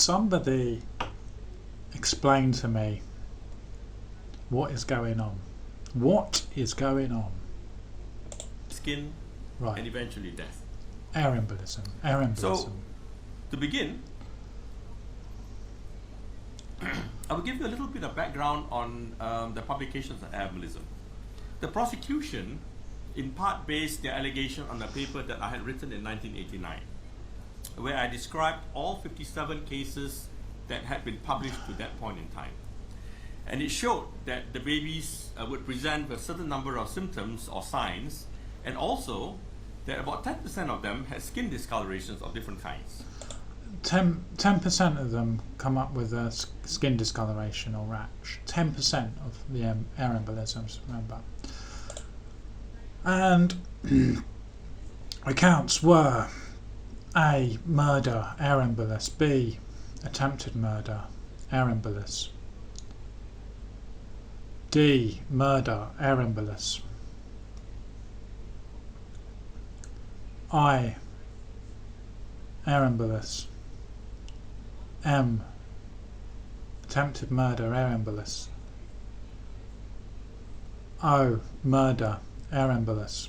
somebody explain to me what is going on? What is going on? Skin, Right. and eventually death. Air embolism. Air embolism. So, to begin, I will give you a little bit of background on the publications of air embolism. The prosecution, in part, based their allegation on a paper that I had written in 1989, where I described all 57 cases that had been published to that point in time. And it showed that the babies would present with a certain number of symptoms or signs, and also that about 10% of them had skin discolorations of different kinds. 10% of them come up with a skin discoloration or rash. 10% of the air embolisms, remember. And accounts were A. Murder, air embolus. B. Attempted murder, air embolus. D. Murder, air embolus. I. Air embolus. M. Attempted murder, air embolus. O. Murder, air embolus.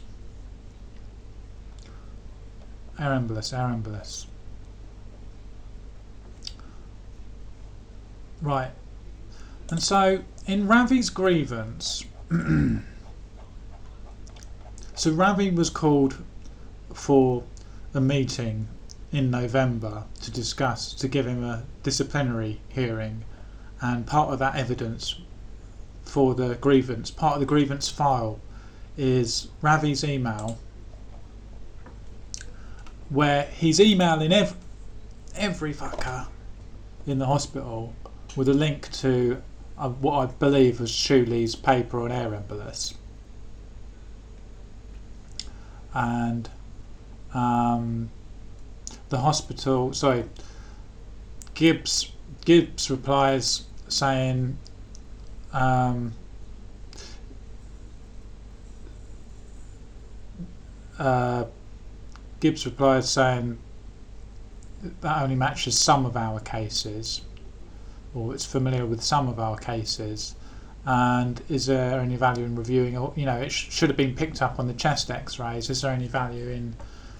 Air embolus, air embolus. Right. And so in Ravi's grievance, so Ravi was called for a meeting in November to give him a disciplinary hearing, and part of that evidence for the grievance, part of the grievance file, is Ravi's email, where he's emailing every fucker in the hospital with a link to what I believe was Shuley's paper on air embolus. And the hospital, Gibbs replies saying that only matches some of our cases, or it's familiar with some of our cases, and is there any value in reviewing, or it should have been picked up on the chest x-rays, is there any value in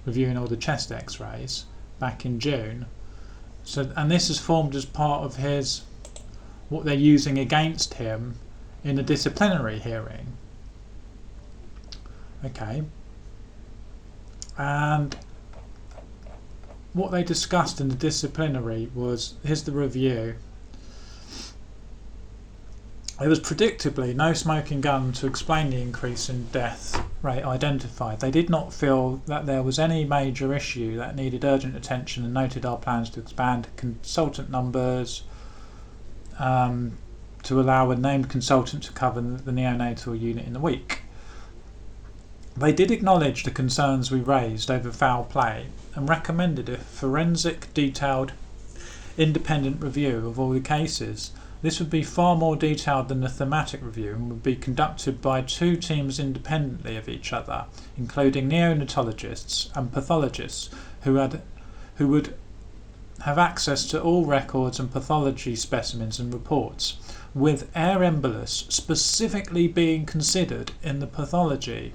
reviewing all the chest x-rays back in June? So, and this is formed as part of what they're using against him in a disciplinary hearing. Okay. And what they discussed in the disciplinary was, here's the review. It was predictably no smoking gun to explain the increase in death rate identified. They did not feel that there was any major issue that needed urgent attention, and noted our plans to expand consultant numbers to allow a named consultant to cover the neonatal unit in the week. They did acknowledge the concerns we raised over foul play and recommended a forensic, detailed, independent review of all the cases. This would be far more detailed than the thematic review and would be conducted by two teams independently of each other, including neonatologists and pathologists who would have access to all records and pathology specimens and reports, with air embolus specifically being considered in the pathology.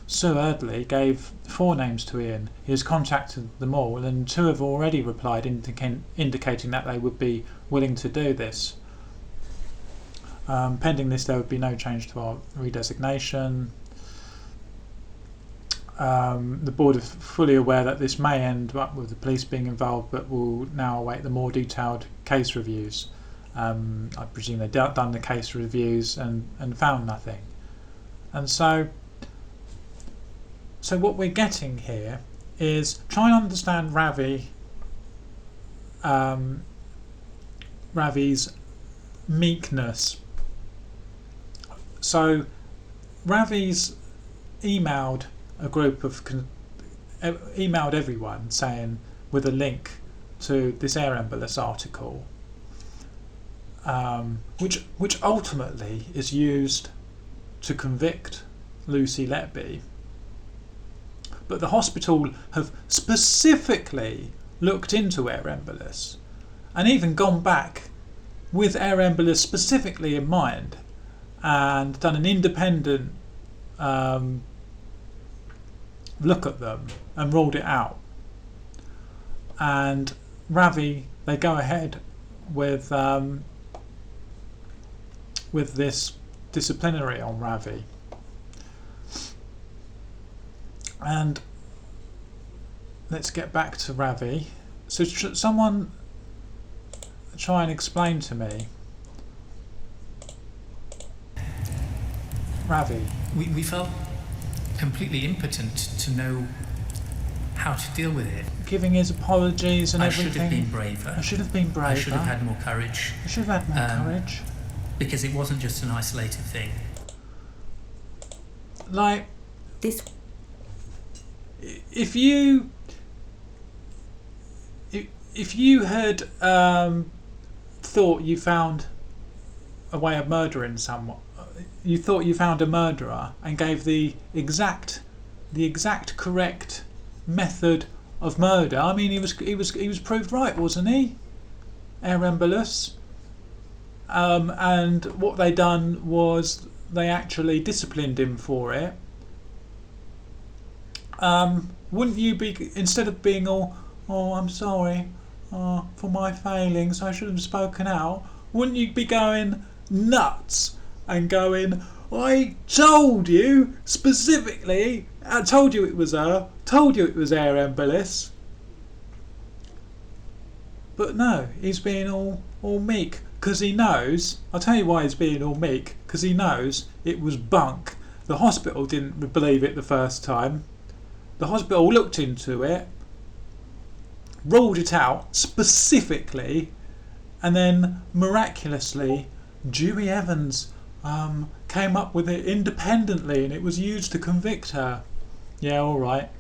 Sir Eardley gave 4 names to Ian. He has contacted them all, and 2 have already replied, indicating that they would be willing to do this. Pending this, there would be no change to our redesignation. The board are fully aware that this may end up with the police being involved, but will now await the more detailed case reviews. I presume they've done the case reviews and found nothing. And so what we're getting here is trying to understand Ravi's meekness. So Ravi's emailed everyone saying, with a link to this air embolus article, which ultimately is used to convict Lucy Letby. But the hospital have specifically looked into air embolus and even gone back with air embolus specifically in mind and done an independent look at them and ruled it out. And Ravi, they go ahead with this disciplinary on Ravi. And let's get back to Ravi. So someone try and explain to me, Ravi. We felt completely impotent to know how to deal with it. Giving his apologies and I everything. should have been braver. I should have been braver. I should have had more courage. I should have had more courage. Because it wasn't just an isolated thing. Like, This if you had thought you found a way of murdering someone, you thought you found a murderer and gave the exact correct method of murder. I mean, he was proved right, wasn't he? Air embolus. And what they done was they actually disciplined him for it. Wouldn't you be, instead of being all, oh, I'm sorry for my failings, I should have spoken out, wouldn't you be going nuts and going, I told you specifically, I told you it was her, told you it was air embolus. But no, he's being all meek because he knows. I'll tell you why he's being all meek, because he knows it was bunk. The hospital didn't believe it the first time. The hospital looked into it, ruled it out specifically, and then miraculously Dewey Evans came up with it independently and it was used to convict her. Yeah, alright.